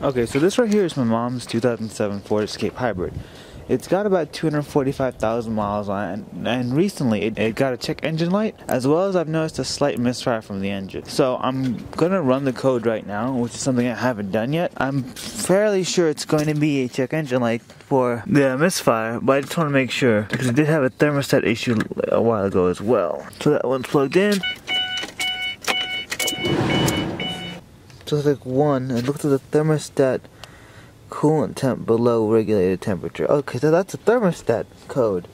Okay, so this right here is my mom's 2007 Ford Escape Hybrid. It's got about 245,000 miles on it, and recently it got a check engine light, as well as I've noticed a slight misfire from the engine. So I'm gonna run the code right now, which is something I haven't done yet. I'm fairly sure it's going to be a check engine light for the misfire, but I just want to make sure, because it did have a thermostat issue a while ago as well. So that one's plugged in. So it's like one, and look at the thermostat coolant temp below regulated temperature. Okay, so that's a thermostat code.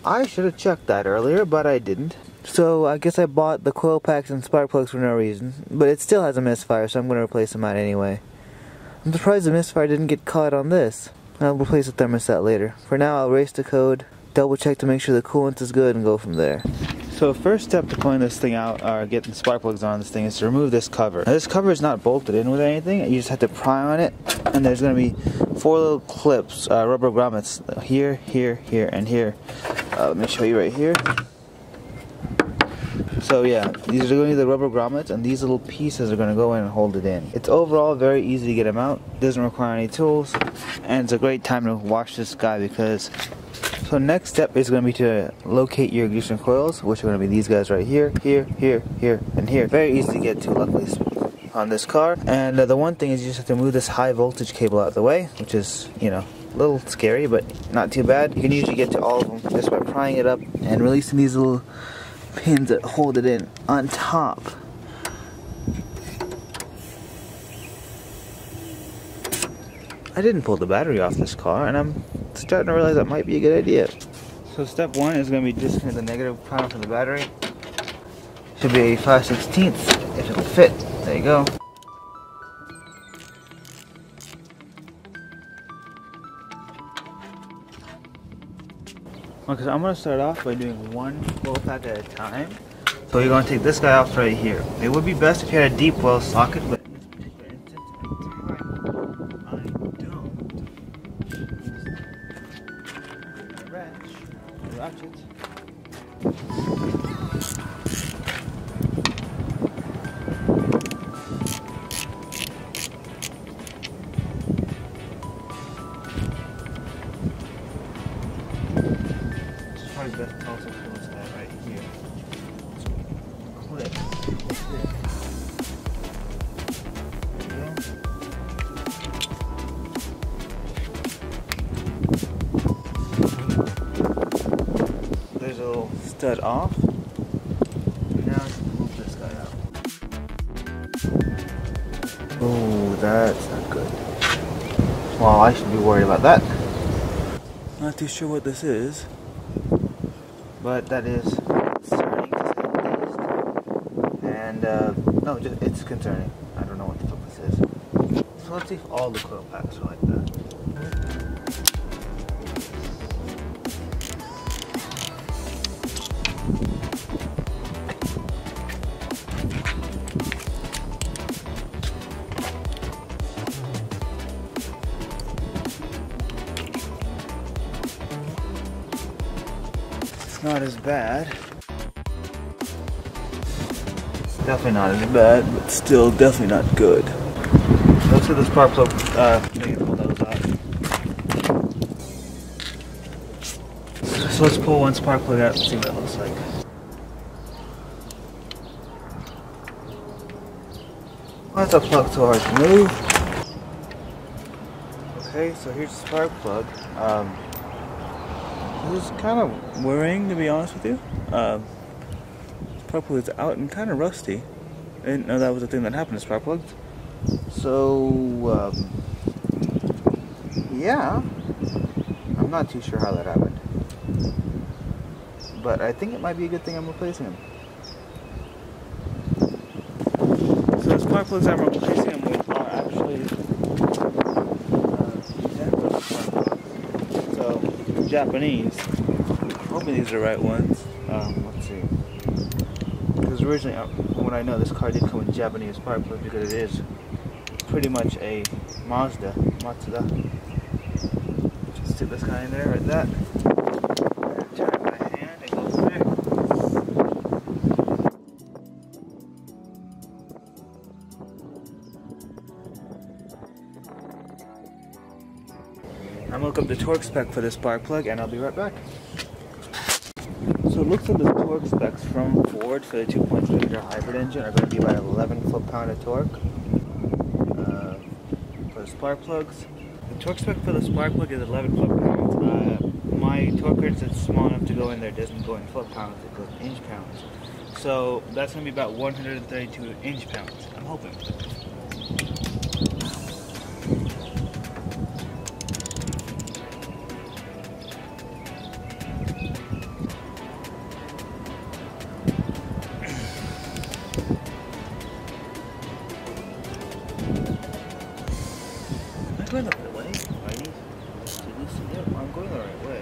I should have checked that earlier, but I didn't. So I guess I bought the coil packs and spark plugs for no reason, but it still has a misfire, so I'm going to replace them out anyway. I'm surprised the misfire didn't get caught on this. I'll replace the thermostat later. For now, I'll erase the code, double check to make sure the coolant is good, and go from there. So first step to pulling this thing out, or getting spark plugs on this thing, is to remove this cover. Now, this cover is not bolted in with anything. You just have to pry on it, and there's going to be 4 little clips, rubber grommets, here, here, here, and here. Let me show you right here. So yeah, these are going to be the rubber grommets, and these little pieces are going to go in and hold it in. It's overall very easy to get them out, doesn't require any tools, and it's a great time to watch this guy because... So next step is going to be to locate your ignition coils, which are going to be these guys right here, here, here, here, and here. Very easy to get to, luckily, on this car. And the one thing is you just have to move this high voltage cable out of the way, which is, you know, a little scary, but not too bad. You can usually get to all of them just by prying it up and releasing these little pins that hold it in on top. I didn't pull the battery off this car, and I'm starting to realize that might be a good idea. So step 1 is going to be disconnect the negative panel from the battery. Should be a 5/16 if it'll fit. There you go. Okay, so I'm going to start off by doing one coil pack at a time. So you're going to take this guy off right here. It would be best if you had a deep well socket, but in this particular instance, ratchet. It's probably best to also pull this guy right here. Clip. There's a little stud off. Now I can move this guy out. Oh, that's not good. Well, I should be worried about that. Not too sure what this is, but that is concerning to say the least. And no, it's concerning. I don't know what the fuck this is. So let's see if all the coil packs are like that. Not as bad. Definitely not as bad, but still definitely not good. Let's see the spark plug. Maybe pull those out. So let's pull one spark plug out and see what it looks like. Why is the plug so hard to move? Okay, so here's the spark plug. This is kind of worrying, to be honest with you. Spark plug is out and kind of rusty. I didn't know that was a thing that happened to spark plugs. So, yeah, I'm not too sure how that happened. But I think it might be a good thing I'm replacing them. So the spark plugs I'm replacing them with are actually Japanese. I'm hoping these are the right ones. Let's see. Because originally, from what I know, this car did come with Japanese spark plugs because it is pretty much a Mazda. Just stick this guy in there, like that. And turn it by hand and go from there. I'm gonna look up the torque spec for this spark plug and I'll be right back. So it looks like the torque specs from Ford for the 2.3 liter hybrid engine are going to be about 11 foot-pound of torque for the spark plugs. The torque spec for the spark plug is 11 foot-pounds. My torque wrench that's small enough to go in there doesn't go in foot-pounds, it goes in inch-pounds. So that's going to be about 132 inch-pounds, I'm hoping. Am I going the right way? Righty? Yep, I'm going the right way.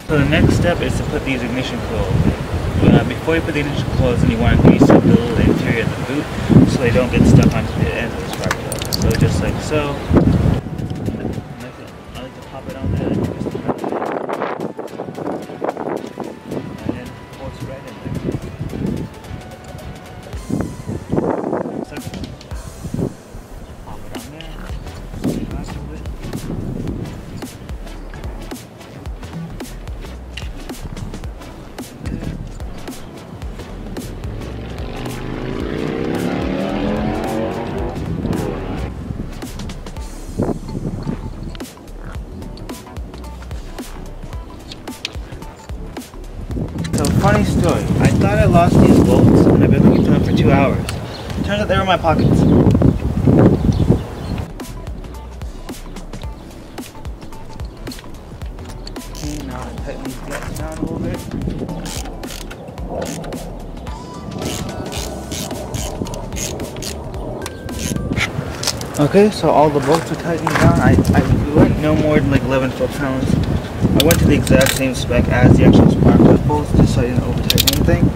So the next step is to put these ignition coils. Before you put the ignition coils in, you want to grease up the little interior of the boot so they don't get stuck onto the end of the spark plug. So just like so. I like to pop it on there and twist it around and then force right in there. So, pop it on there. Last a bit. funny story. I thought I lost these bolts and I've been looking for them for 2 hours. Turns out they were in my pockets. Okay, now I tighten these guys down a little bit. Okay, so all the bolts are tightening down. We went no more than like 11 foot-pounds. I went to the exact same spec as the actual spark plug bolts, just so I didn't over tighten anything.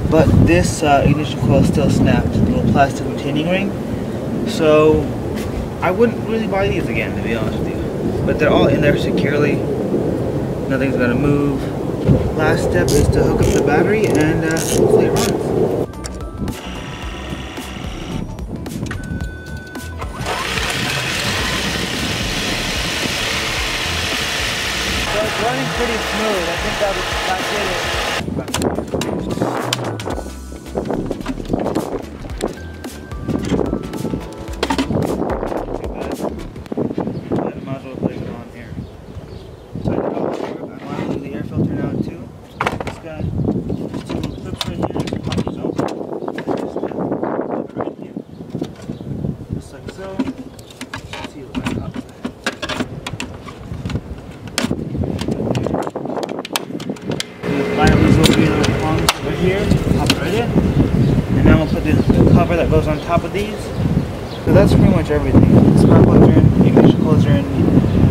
But this ignition coil still snapped, the little plastic retaining ring. So I wouldn't really buy these again, to be honest with you. But they're all in there securely. Nothing's gonna move. Last step is to hook up the battery and hopefully it runs. So it's running pretty smooth. I think that did it. Might as well put it on here. So I want to do the air filter now too. This guy, there's 2 little clips right here. Just pop these open. Just put it right here. Just like so. Let's see what I got. Line up these little prongs right here, pop it right in, and now we'll put the cover that goes on top of these. So that's pretty much everything. The spark plugs are in, the ignition coils are in,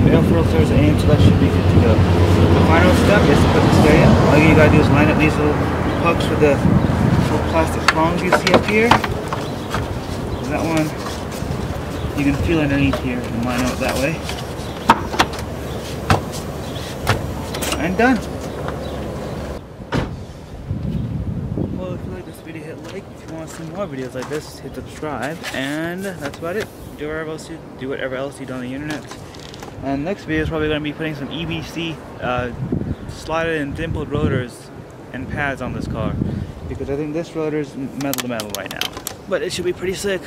the air filters are in, so that should be good to go. The final step is to put this guy in. All you gotta do is line up these little pucks with the little plastic prongs you see up here. That one, you can feel underneath here, and line up that way. And done. Well, if you like this video, hit like. If you want to see more videos like this, hit subscribe. And that's about it. Do whatever else you do on the internet. And next video is probably going to be putting some EBC slotted and dimpled rotors and pads on this car, because I think this rotor is metal to metal right now. But it should be pretty sick.